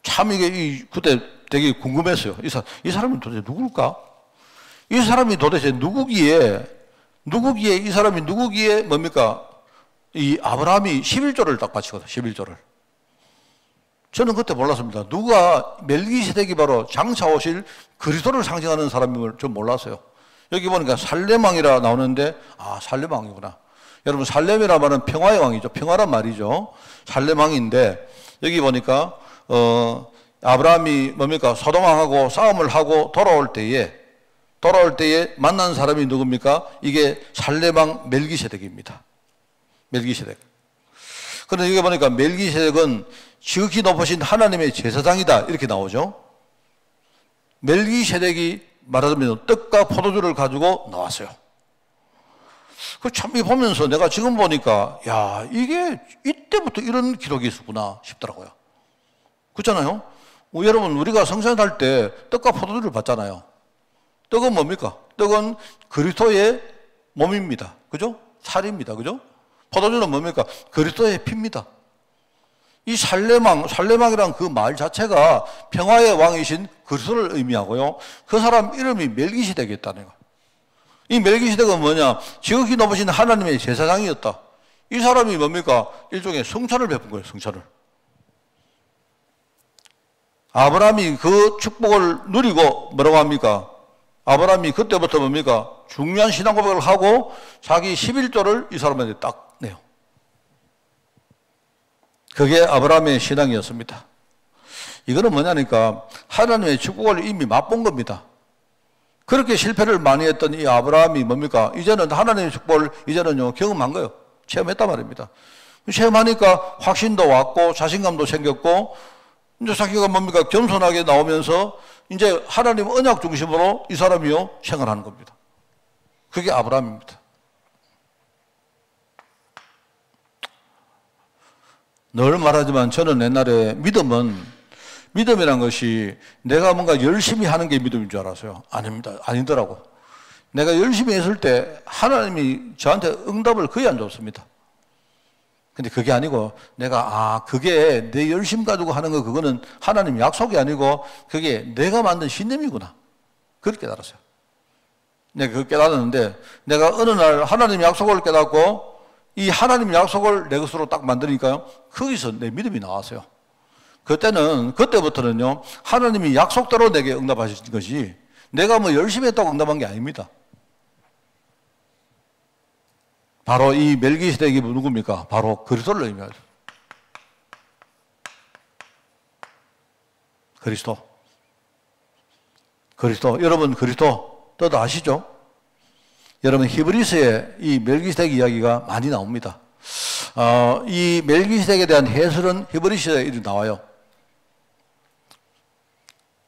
참 이게 그때 되게 궁금했어요. 이 사람이 도대체 누굴까? 이 사람이 도대체 누구기에 이 사람이 누구기에 뭡니까? 이 아브라함이 11조를 딱 바치거든, 11조를. 저는 그때 몰랐습니다. 누가 멜기세덱이 바로 장차 오실 그리스도를 상징하는 사람임을 좀 몰랐어요. 여기 보니까 살렘왕이라 나오는데, 아, 살렘왕이구나. 여러분, 살렘이라 말은 평화의 왕이죠. 평화란 말이죠. 살렘왕인데, 여기 보니까, 아브라함이 뭡니까? 소돔왕하고 싸움을 하고 돌아올 때에 만난 사람이 누굽니까? 이게 살렘왕 멜기세덱입니다. 멜기세덱. 그런데 여기 보니까 멜기세덱은 지극히 높으신 하나님의 제사장이다. 이렇게 나오죠. 멜기세덱이 말하자면 떡과 포도주를 가지고 나왔어요. 참, 이 보면서 내가 지금 보니까, 야, 이게 이때부터 이런 기록이 있었구나 싶더라고요. 그렇잖아요? 여러분, 우리가 성찬할 때 떡과 포도주를 받잖아요. 떡은 뭡니까? 떡은 그리스도의 몸입니다. 그죠? 살입니다. 그죠? 포도주는 뭡니까? 그리스도의 피입니다. 이 살레망이란 그 말 자체가 평화의 왕이신 그리스도를 의미하고요. 그 사람 이름이 멜기세덱이었다는 거예요. 이 멜기세덱은 뭐냐? 지극히 높으신 하나님의 제사장이었다. 이 사람이 뭡니까? 일종의 성찬을 베푼 거예요. 성찬을. 아브라함이 그 축복을 누리고 뭐라고 합니까? 아브라함이 그때부터 뭡니까? 중요한 신앙 고백을 하고 자기 11조를 이 사람한테 딱 내요. 그게 아브라함의 신앙이었습니다. 이거는 뭐냐니까 하나님의 축복을 이미 맛본 겁니다. 그렇게 실패를 많이 했던 이 아브라함이 뭡니까? 이제는 하나님의 축복을 이제는요 경험한 거예요. 체험했단 말입니다. 체험하니까 확신도 왔고 자신감도 생겼고 이제 자기가 뭡니까? 겸손하게 나오면서 이제 하나님 언약 중심으로 이 사람이요 생활하는 겁니다. 그게 아브라함입니다. 늘 말하지만 저는 옛날에 믿음이란 것이 내가 뭔가 열심히 하는 게 믿음인 줄 알았어요. 아닙니다. 아니더라고. 내가 열심히 했을 때 하나님이 저한테 응답을 거의 안 줬습니다. 근데 그게 아니고 내가 그게 내 열심 가지고 하는 거 그거는 하나님 약속이 아니고 그게 내가 만든 신념이구나. 그렇게 깨달았어요. 내가 그걸 깨달았는데 내가 어느 날 하나님 약속을 깨닫고 이 하나님 약속을 내 것으로 딱 만드니까요. 거기서 내 믿음이 나왔어요. 그때부터는요. 하나님이 약속대로 내게 응답하신 것이 내가 뭐 열심히 했다고 응답한 게 아닙니다. 바로 이 멜기세덱이 누굽니까? 바로 그리스도를 의미하죠. 그리스도. 여러분 그리스도 뜻 아시죠? 여러분 히브리서에 이 멜기세덱 이야기가 많이 나옵니다. 이 멜기세덱에 대한 해설은 히브리서에 이렇게 나와요.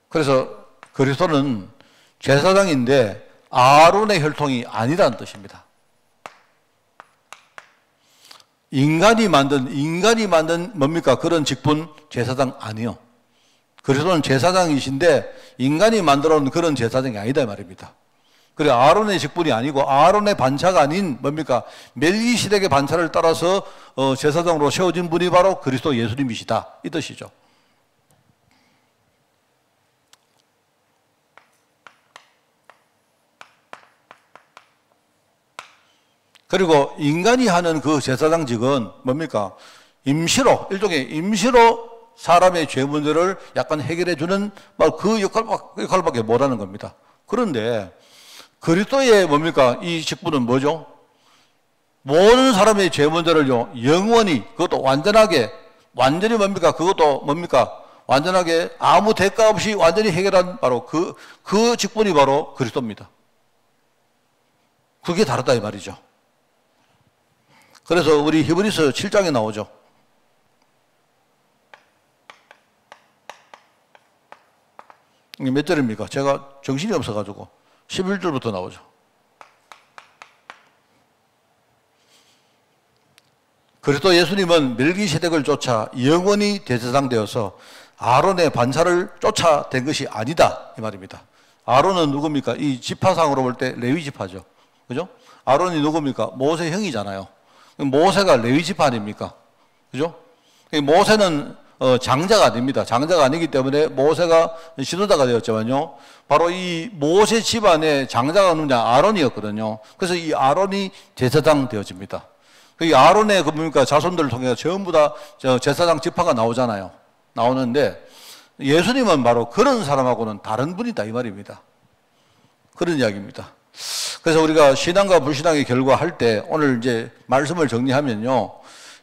그래서 그리스도는 제사장인데 아론의 혈통이 아니라는 뜻입니다. 인간이 만든 뭡니까? 그런 직분 제사장 아니요. 그리스도는 제사장이신데 인간이 만들어 놓은 그런 제사장이 아니다 말입니다. 그래 아론의 직분이 아니고 아론의 반차가 아닌 뭡니까? 멜기세덱의 반차를 따라서 제사장으로 세워진 분이 바로 그리스도 예수님이시다. 이 뜻이죠. 그리고 인간이 하는 그 제사장직은 뭡니까? 임시로, 일종의 임시로 사람의 죄 문제를 약간 해결해 주는 그 역할밖에 못하는 겁니다. 그런데 그리스도의 뭡니까? 이 직분은 뭐죠? 모든 사람의 죄 문제를요, 영원히, 그것도 완전히 뭡니까? 그것도 뭡니까? 완전하게 아무 대가 없이 완전히 해결한 바로 그 직분이 바로 그리스도입니다. 그게 다르다 이 말이죠. 그래서 우리 히브리서 7장에 나오죠. 이게 몇 절입니까? 제가 정신이 없어가지고 11절부터 나오죠. 그리스도 예수님은 멜기세덱을 쫓아 영원히 대제사장 되어서 아론의 반차를 쫓아낸 것이 아니다 이 말입니다. 아론은 누굽니까? 이 지파상으로 볼 때 레위 지파죠. 그죠? 아론이 누굽니까? 모세 형이잖아요. 모세가 레위 지파 아닙니까? 그죠? 모세는 장자가 아닙니다. 장자가 아니기 때문에 모세가 지도자가 되었지만요. 바로 이 모세 집안의 장자가 누구냐? 아론이었거든요. 그래서 이 아론이 제사장 되어집니다. 이 아론의 뭡니까? 자손들을 통해서 전부 다 제사장 지파가 나오잖아요. 나오는데 예수님은 바로 그런 사람하고는 다른 분이다 이 말입니다. 그런 이야기입니다. 그래서 우리가 신앙과 불신앙의 결과 할 때 오늘 이제 말씀을 정리하면요.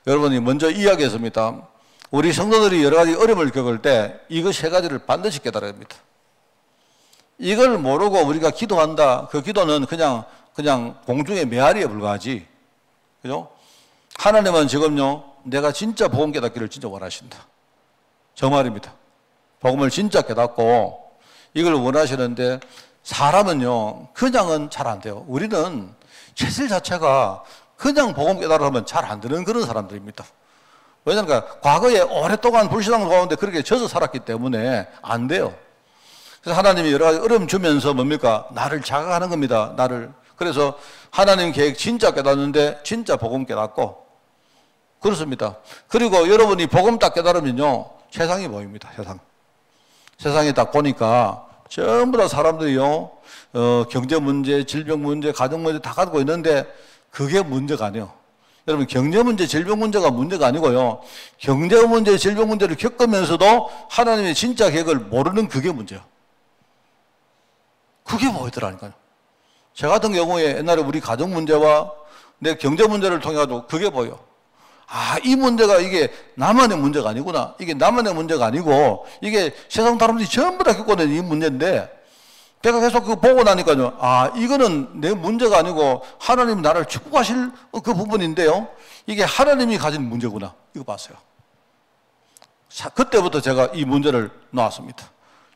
여러분이 먼저 이야기했습니다. 우리 성도들이 여러 가지 어려움을 겪을 때 이거 세 가지를 반드시 깨달아야 합니다. 이걸 모르고 우리가 기도한다. 그 기도는 그냥 공중의 메아리에 불과하지. 그죠? 하나님은 지금요, 내가 진짜 복음 깨닫기를 진짜 원하신다. 정말입니다. 복음을 진짜 깨닫고 이걸 원하시는데 사람은요, 그냥은 잘 안 돼요. 우리는 체질 자체가 그냥 복음 깨달으면 잘 안 되는 그런 사람들입니다. 왜냐하면 과거에 오랫동안 불신앙 가운데 그렇게 져서 살았기 때문에 안 돼요. 그래서 하나님이 여러 가지 어려움 주면서 뭡니까? 나를 자각하는 겁니다. 그래서 하나님 계획 진짜 깨닫는데 진짜 복음 깨닫고 그렇습니다. 그리고 여러분이 복음 딱 깨달으면요, 세상이 보입니다. 세상에 딱 보니까 전부 다 사람들이요, 경제 문제, 질병 문제, 가정 문제 다 가지고 있는데 그게 문제가 아니에요. 여러분, 경제 문제, 질병 문제가 문제가 아니고요, 경제 문제, 질병 문제를 겪으면서도 하나님의 진짜 계획을 모르는 그게 문제예요. 그게 보이더라니까요. 저 같은 경우에 옛날에 우리 가정 문제와 내 경제 문제를 통해가지고 그게 보여. 아, 이 문제가 이게 나만의 문제가 아니구나. 이게 나만의 문제가 아니고 이게 세상 사람들이 전부 다 겪고 있는 이 문제인데 제가 계속 그거 보고 나니까요. 아, 이거는 내 문제가 아니고 하나님이 나를 축복하실 그 부분인데요. 이게 하나님이 가진 문제구나. 이거 봤어요. 그때부터 제가 이 문제를 놓았습니다.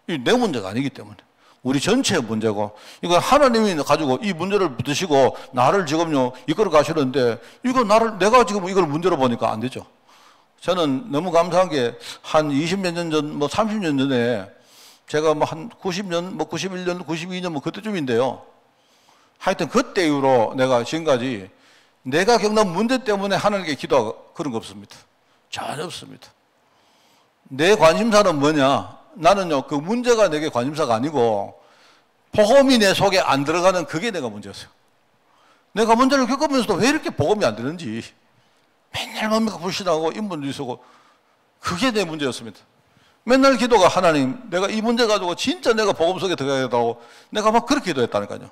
이 내 문제가 아니기 때문에. 우리 전체의 문제고, 이거 하나님이 가지고 이 문제를 붙으시고 나를 지금요 이끌어 가시는데 내가 지금 이걸 문제로 보니까 안 되죠. 저는 너무 감사한 게 한 20몇 년 전, 30년 전에 제가 한 90년, 91년, 92년 그때쯤인데요. 하여튼 그때 이후로 내가 지금까지 내가 겪는 문제 때문에 하나님께 기도하고 그런 거 없습니다. 전혀 없습니다. 내 관심사는 뭐냐? 나는요, 그 문제가 내게 관심사가 아니고 복음이 내 속에 안 들어가는 그게 내가 문제였어요. 내가 문제를 겪으면서도 왜 이렇게 복음이 안 되는지 맨날 뭡니까 불신하고 인본주의 쓰고 그게 내 문제였습니다. 맨날 기도가 하나님, 내가 이 문제 가지고 진짜 내가 복음 속에 들어가겠다고 내가 막 그렇게 기도했다니까요.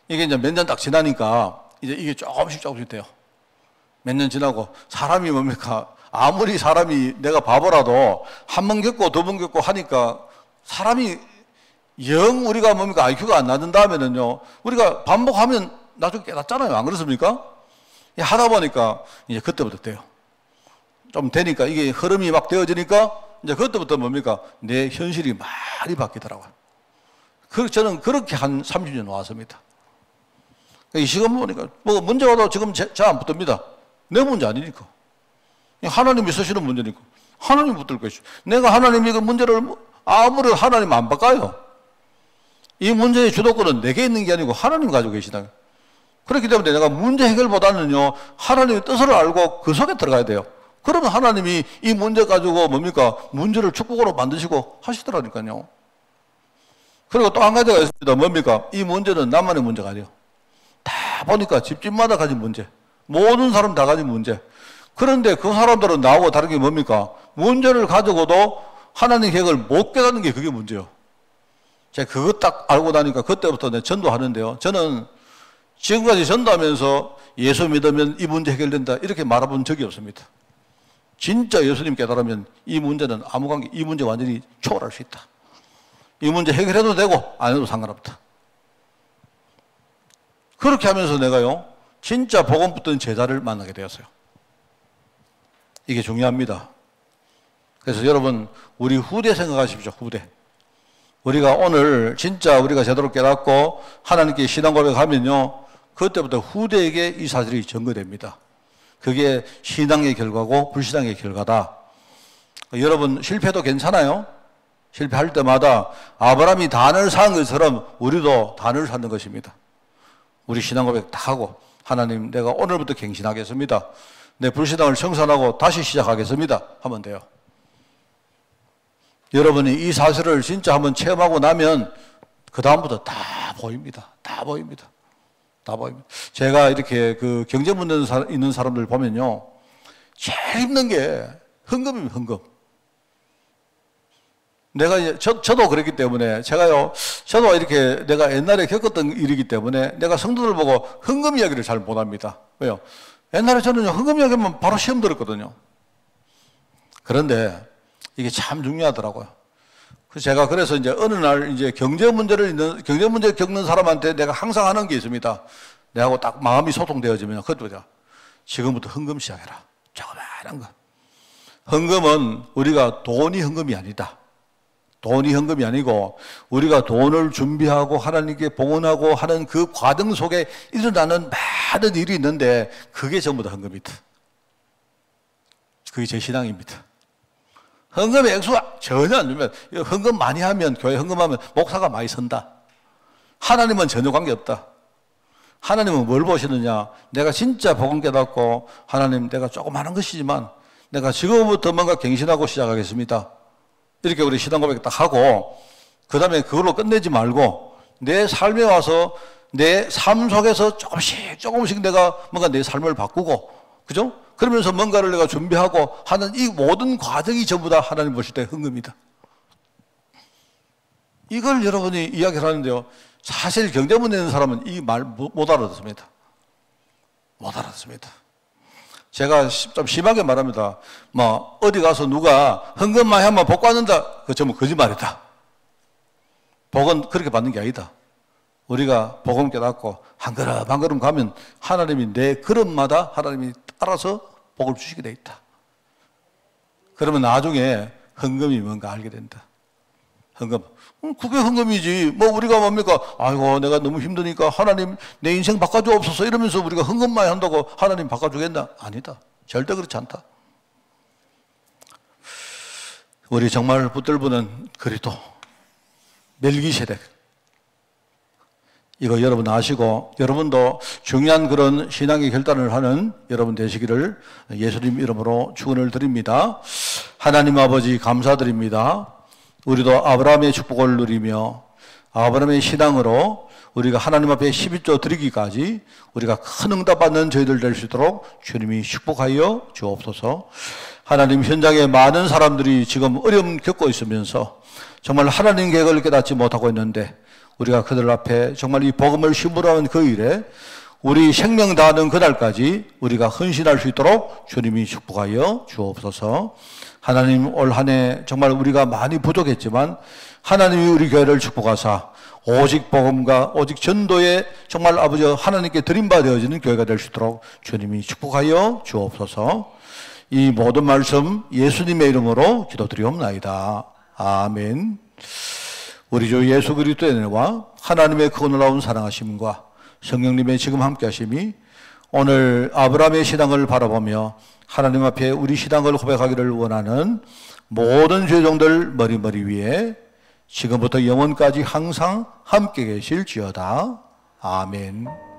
이게 이제 몇 년 딱 지나니까 이제 이게 조금씩 돼요. 몇 년 지나고 사람이 뭡니까? 아무리 사람이 내가 바보라도 한 번 겪고 두 번 겪고 하니까 사람이 영 우리가 뭡니까? IQ가 안 낮은 다음에는요, 우리가 반복하면 나중에 깨닫잖아요. 안 그렇습니까? 하다 보니까 이제 그때부터 돼요. 좀 되니까 이게 흐름이 막 되어지니까 이제 그때부터 뭡니까? 내 현실이 많이 바뀌더라고요. 저는 그렇게 한 30년 왔습니다. 이 시간 보니까 문제 와도 지금 잘 안 붙습니다. 내 문제 아니니까. 하나님이 쓰시는 문제니까. 하나님 붙들 것이죠. 내가 하나님이 그 문제를 아무리 하나님 안 바꿔요. 이 문제의 주도권은 내게 있는 게 아니고 하나님 가지고 계시다. 그렇기 때문에 내가 문제 해결보다는요, 하나님의 뜻을 알고 그 속에 들어가야 돼요. 그러면 하나님이 이 문제 가지고 뭡니까? 문제를 축복으로 만드시고 하시더라니까요. 그리고 또 한 가지가 있습니다. 뭡니까? 이 문제는 나만의 문제가 아니에요. 다 다 보니까 집집마다 가진 문제, 모든 사람 다 가진 문제. 그런데 그 사람들은 나하고 다른 게 뭡니까? 문제를 가지고도 하나님 계획을 못 깨닫는 게 그게 문제예요. 제가 그거 딱 알고 나니까 그때부터 내 전도하는데요. 저는 지금까지 전도하면서 예수 믿으면 이 문제 해결된다 이렇게 말해본 적이 없습니다. 진짜 예수님 깨달으면 이 문제는 아무 관계, 이 문제 완전히 초월할 수 있다. 이 문제 해결해도 되고 안 해도 상관없다. 그렇게 하면서 내가요, 진짜 복음 붙든 제자를 만나게 되었어요. 이게 중요합니다. 그래서 여러분, 우리 후대 생각하십시오. 후대. 우리가 오늘 진짜 우리가 제대로 깨닫고 하나님께 신앙 고백하면요, 그때부터 후대에게 이 사실이 전거됩니다. 그게 신앙의 결과고 불신앙의 결과다. 여러분, 실패도 괜찮아요. 실패할 때마다 아브라함이 단을 쌓은 것처럼 우리도 단을 쌓는 것입니다. 우리 신앙 고백 다 하고, 하나님 내가 오늘부터 갱신하겠습니다. 내 불신앙을 청산하고 다시 시작하겠습니다 하면 돼요. 여러분이 이 사실을 진짜 한번 체험하고 나면 그 다음부터 다 보입니다. 다 보입니다. 다 보입니다. 제가 이렇게 그 경제 문제 있는 사람들 보면요, 제일 힘든 게 헌금입니다. 헌금. 내가 저도 그랬기 때문에 저도 이렇게 내가 옛날에 겪었던 일이기 때문에 내가 성도들 보고 헌금 이야기를 잘 못합니다. 왜요? 옛날에 저는 헌금 이야기하면 바로 시험 들었거든요. 그런데 이게 참 중요하더라고요. 제가 그래서 이제 어느 날 이제 경제 문제 겪는 사람한테 내가 항상 하는 게 있습니다. 내하고 딱 마음이 소통되어지면 그것도 지금부터 헌금 시작해라. 조그마한 거. 헌금은 우리가 돈이 헌금이 아니다. 돈이 헌금이 아니고 우리가 돈을 준비하고 하나님께 봉헌하고 하는 그 과정 속에 일어나는 많은 일이 있는데 그게 전부 다 헌금이다. 그게 제 신앙입니다. 헌금의 액수가 전혀 안 주면, 헌금 많이 하면, 교회 헌금하면 목사가 많이 선다. 하나님은 전혀 관계없다. 하나님은 뭘 보시느냐? 내가 진짜 복음 깨닫고, 하나님 내가 조그마한 것이지만 내가 지금부터 뭔가 갱신하고 시작하겠습니다. 이렇게 우리 신앙 고백 딱 하고, 그 다음에 그걸로 끝내지 말고 내 삶에 와서 내 삶 속에서 조금씩 내가 뭔가 내 삶을 바꾸고, 그죠? 그러면서 뭔가를 내가 준비하고 하는 이 모든 과정이 전부 다 하나님 보실 때 헌금이다. 이걸 여러분이 이야기를 하는데요, 사실 경제 문제 있는 사람은 이 말 못 알아듣습니다. 못 알아듣습니다. 제가 좀 심하게 말합니다. 뭐 어디 가서 누가 헌금 많이 하면 복 받는다, 그거 전부 거짓말이다. 복은 그렇게 받는 게 아니다. 우리가 복음 깨닫고 한 걸음 한 걸음 가면 하나님이 내 걸음마다 하나님이 알아서 복을 주시게 돼 있다. 그러면 나중에 헌금이 뭔가 알게 된다. 헌금. 그게 헌금이지. 뭐 우리가 뭡니까? 아이고 내가 너무 힘드니까 하나님 내 인생 바꿔주옵소서 이러면서 우리가 헌금 많이 한다고 하나님 바꿔주겠나? 아니다. 절대 그렇지 않다. 우리 정말 붙들부는 그리스도 멜기세덱, 이거 여러분 아시고 여러분도 중요한 그런 신앙의 결단을 하는 여러분 되시기를 예수님 이름으로 축원을 드립니다. 하나님 아버지 감사드립니다. 우리도 아브라함의 축복을 누리며 아브라함의 신앙으로 우리가 하나님 앞에 12조 드리기까지 우리가 큰 응답받는 저희들 될 수 있도록 주님이 축복하여 주옵소서. 하나님, 현장에 많은 사람들이 지금 어려움 겪고 있으면서 정말 하나님 계획을 깨닫지 못하고 있는데 우리가 그들 앞에 정말 이 복음을 심으라는 그 일에 우리 생명 다하는 그날까지 우리가 헌신할 수 있도록 주님이 축복하여 주옵소서. 하나님, 올 한 해 정말 우리가 많이 부족했지만 하나님이 우리 교회를 축복하사 오직 복음과 오직 전도에 정말 아버지 하나님께 드림받아지는 교회가 될 수 있도록 주님이 축복하여 주옵소서. 이 모든 말씀 예수님의 이름으로 기도드리옵나이다. 아멘. 우리 주 예수 그리스도의 은혜와 하나님의 그 놀라운 사랑하심과 성령님의 지금 함께 하심이 오늘 아브라함의 신앙을 바라보며 하나님 앞에 우리 신앙을 고백하기를 원하는 모든 죄종들 머리 위에 지금부터 영원까지 항상 함께 계실지어다. 아멘.